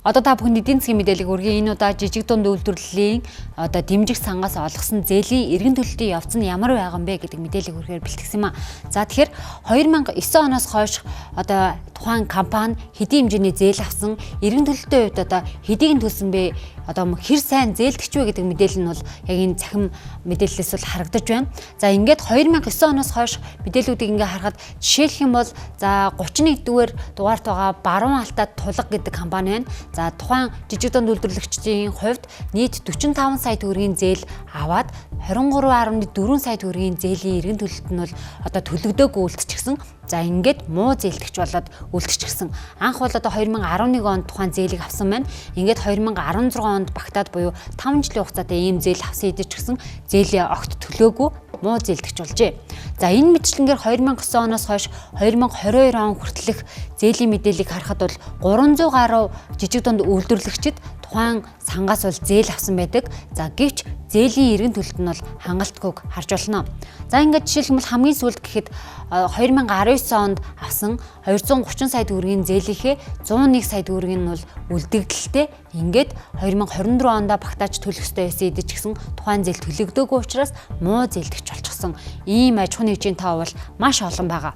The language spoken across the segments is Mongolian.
Одоо та бүхэнд эдийн засгийн мэдээлэл өргөе. Энэ удаа жижиг дунд үйлдвэрлэлийн одоо дэмжих сангаас олгосон зээлийн эргэн төлөлтийн явц нь ямар байгаа юм бэ гэдэг мэдээлэл өргөөр бэлтгэсэн юм а. За тэгэхээр 2009 оноос хойш одоо тухайн компани хэдийн хэмжээний зээл авсан, эргэн төлөлтийн хувьд одоо хэдийг нь төлсөн бэ? Одоо хэр сайн зээлдэгч вэ гэдэг мэдээлэл нь бол яг энэ цахим мэдээллээс бол харагдаж байна. За ингээд 2009 оноос хойш мэдээллүүдийг ингээ харахад жишээлх юм бол за 31-р дугаарт байгаа Баруун Алтад Тулга гэдэг компани байна. За тухайн жижиг дунд үйлдвэрлэгчдийн хувьд нийт 45 сая төгрөгийн зээл аваад 23.4 сая төгрөгийн зээлийн эргэн төлөлт нь бол одоо төлөгдөөгүй үлдчихсэн. За ингээд муу зээлдэгч болоод үлдчихсэн. Анх бол одоо 2011 онд тухайн зээлийг авсан байна. Ингээд 2016 онд багтаад буюу 5 жилийн хугацаатай ийм зээл авсан идчихсэн. Зээлийн огт төлөөгүй муу зээлдэгч болжээ. За энэ мэтчлэнгээр 2009 оноос хойш 2022 он хүртэлх зээлийн мэдээллийг харахад бол 300 гаруй жижиг дунд үйлдвэрлэгчид тухайн сангаас бол зээл авсан байдаг. За гэвч зээлийн эргэн төлөлт нь бол хангалтгүйг харж болно. За ингээд жишээлбэл хамгийн сүүлд гэхэд 2019 онд авсан 230 сая төгрөгийн зээлийнхээ 101 сая төгрөгийг нь бол үлдэгдэлтэй. Ингээд 2024 онд багтааж төлөх ёстой байсан идчихсэн тухайн зээл төлөгдөөгүй учраас муу зээлдэгч болчихсон. Ийм аж ахуйн нэгжийн тоо бол маш олон байгаа.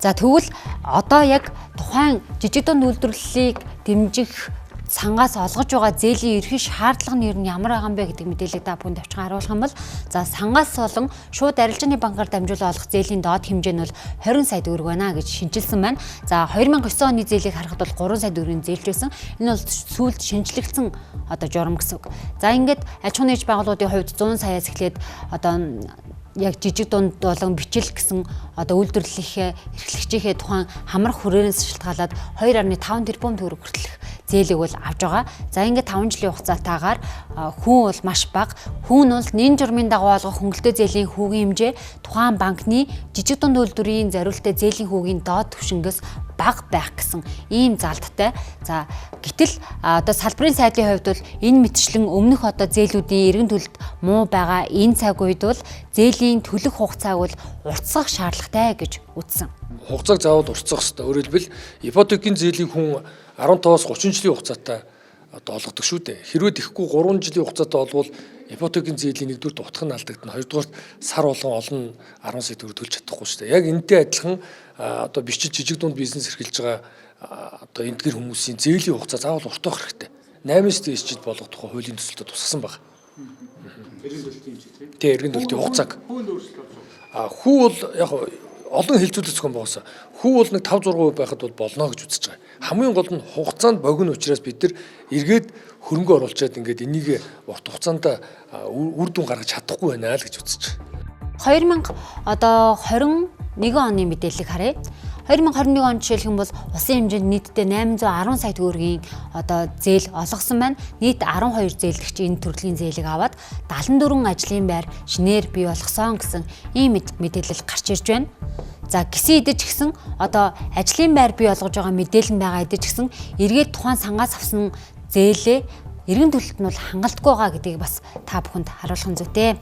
За тэгвэл одоо яг тухайн жижиг дунд үйлдвэрлэлийг дэмжих сангаас олгож байгаа зээлийн ерхий шаардлага нь ер нь ямар байгаа юм бэ гэдэг мэдээллийг та бүхэнд авчхан харуулах юм бол за сангаас болон шууд арилжааны банкар дамжуулан олох зээлийн доод хэмжээ нь бол 20 сая төгрөг байна гэж шинжилсэн байна. За 2009 оны зээлийг харахад бол 3 сая төгрөгийн зээлж байсан. Энэ бол сүүлд шинжлэгдсэн одоо журам гэсэн үг. За ингээд аж ахуйн нэгж байгууллагуудын хувьд 100 саяас эхлээд одоо яг жижиг дунд болон бичил гэсэн одоо үйлдвэрлэлийнхээ эрхлэгчийнхээ тухайн хамрах хүрээлэнс шалтгаалаад 2.5 тэрбум төгрөг хүртэлх зээлийг бол авж байгаа. За ингээд 5 жилийн хугацаатаагаар хүн бол маш бага. Хүн бол нэн журмын дагуу олгох хөнгөлөлтөө зээлийн хүүгийн хэмжээ тухайн банкны жижиг дунд үйлдвэрийн зориулалтын зээлийн хүүгийн доод түвшингээс бага байх гэсэн ийм залттай. За гэтэл одоо салбарын сайдын хувьд бол энэ мэтчлэн өмнөх одоо зээлүүдийн эргэн төлөлт муу байгаа энэ цаг үед бол зээлийн төлөх хугацааг бол уртсах шаардлагатай гэж үзсэн. Хугацааг заавал уртсах хэрэгтэй. Өөрөөр хэлбэл ипотекийн зээлийг хүн 15-аас 30 жилийн хугацаатай одоо олгодог шүү дээ. Хэрвээ тэхгүй 3 жилийн хугацаатай болвол ипотекийн зээлийн нэгдүгээр утга нь алдагдана. Хоёрдугаар сар болгон олон 10 сая төгрөг төлж чадахгүй шүү дээ. Яг энэтэй адилхан одоо бичиж жижиг дунд бизнес эрхэлж байгаа одоо эдгээр хүмүүсийн зээлийн хугацаа заавал уртах хэрэгтэй. 8-аас дээш жил болгох тухай хуулийн төсөлтөд тусгасан байна. Эргэн төлөлтийн хэмжээ тийм. Тэ эргэн төлөлтийн хугацааг. Хүү нь өөрчлөлт болж байгаа. Хүү бол яг олон хэлцүүлэх зохион байгуулсан. Хүү бол нэг 5-6% байхад бол болно гэж үзэж байгаа. Хамгийн гол нь хугацаанд богино учраас бид нар эргээд хөрөнгө оруулчаад ингээд энийг урт хугацаанд үр дүн гаргаж чадахгүй байна л гэж үзэж байгаа. 2021 оны мэдээллийг харъя. 2021 онд жишээлх юм бол улсын хэмжээнд нийтдээ 810 сая төгрөгийн одоо зээл олгосон байна. Нийт 12 зээлдэгч энэ төрлийн зээлийг аваад 74 ажлын байр шинээр бий болгосон гэсэн ийм мэдээлэл гарч ирж байна. За гисэн идэж гисэн одоо ажлын байр бий болгож байгаа мэдээлэл нь байгаа идэж гисэн эргээд тухайн сангаас авсан зээлээ эргэн төлөлт нь бол хангалтгүй байгаа гэдгийг бас та бүхэнд харуулах зүйтэй.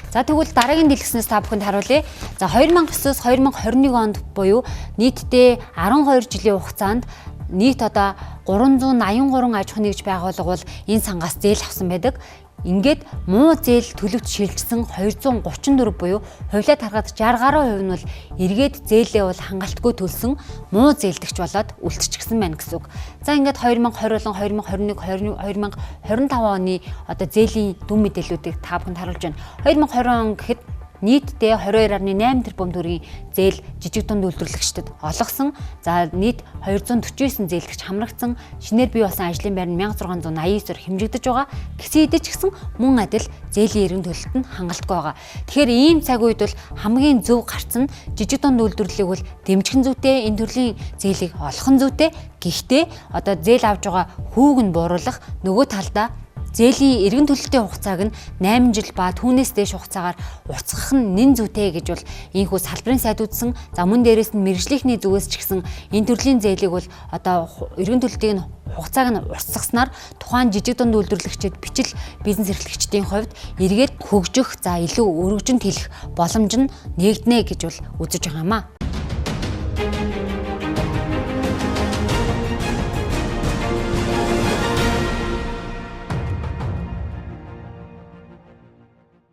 За тэгвэл дараагийн дэлгэснээс та бүхэнд харуулъя. За 2009-оос 2021 онд буюу нийтдээ 12 жилийн хугацаанд нийт одоо 383 аж ахуйн нэгж байгууллага бол энэ сангаас зээл авсан байдаг. Ингээд муу зээл төлөвт шилжсэн 234 буюу хувьлаад харахад 60 гаруй хувь нь бол эргээд зээлээ бол хангалтгүй төлсөн муу зээлдэгч болоод үлдчихсэн байна гэсэн үг. За ингээд 2020 болон 2021, 2025 оны одоо зээлийн дүн мэдээллүүдийг та бүхэнд харуулж байна. 2020 он гэхэд нийтдээ 22.8 тэрбум төгрөгийн зээл жижиг дунд үйлдвэрлэгчдэд олгосон. За нийт 249 зээлдэгч хамрагдсан. Шинээр бий болсон ажлын байр нь 1689-оор хэмжигдэж байгаа. Гисэн идэж гисэн мөн адил зээлийн эргэн төлөлт нь хангалтгүй байгаа. Тэгэхээр ийм цаг үед бол хамгийн зөв гарц нь жижиг дунд үйлдвэрлэлийг бол дэмжих зүйтэй, энэ төрлийн зээлийг олох зүйтэй. Гэхдээ одоо зээл авж байгаа хүүг нь бууруулах, нөгөө талдаа зээлийн эргэн төлөлтийн хугацааг нь 8 жил ба түүнээс дээш хугацаагаар уртсгах нь нэн зүйтэй гэж бол ийхүү салбарын сайд үзсэн. За мөн дээрээс нь мэргэжлийнхний зүгээс ч гэсэн энэ төрлийн зээлийг бол одоо эргэн төлөлтийн хугацааг нь уртсгаснаар тухайн жижиг дунд үйлдвэрлэгчид бичил бизнес эрхлэгчдийн хувьд эргээд хөгжих, за илүү өргөжинд хэлэх боломж нь нэгднэ гэж бол үзэж байгаа юм а.